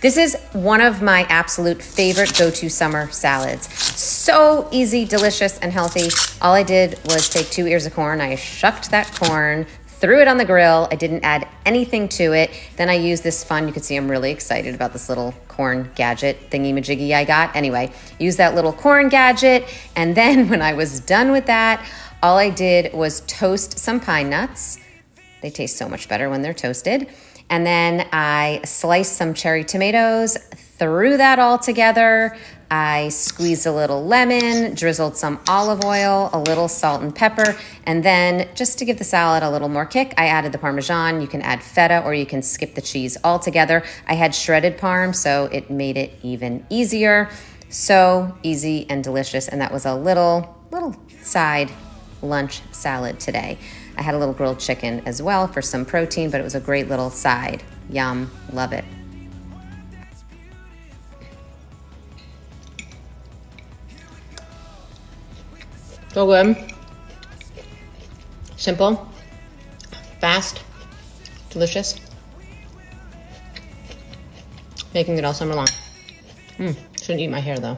This is one of my absolute favorite go-to summer salads. So easy, delicious, and healthy. All I did was take 2 ears of corn. I shucked that corn, threw it on the grill. I didn't add anything to it. Then I used this fun, you can see I'm really excited about this little corn gadget thingy-majiggy I got. Anyway, use that little corn gadget. And then when I was done with that, all I did was toast some pine nuts. They taste so much better when they're toasted. And then I sliced some cherry tomatoes, threw that all together. I squeezed a little lemon, drizzled some olive oil, a little salt and pepper, and then just to give the salad a little more kick, I added the Parmesan. You can add feta or you can skip the cheese altogether. I had shredded Parm, so it made it even easier. So easy and delicious, and that was a little side lunch salad today. I had a little grilled chicken as well for some protein, but it was a great little side. Yum, love it. So good. Simple, fast, delicious. Making it all summer long. Shouldn't eat my hair though.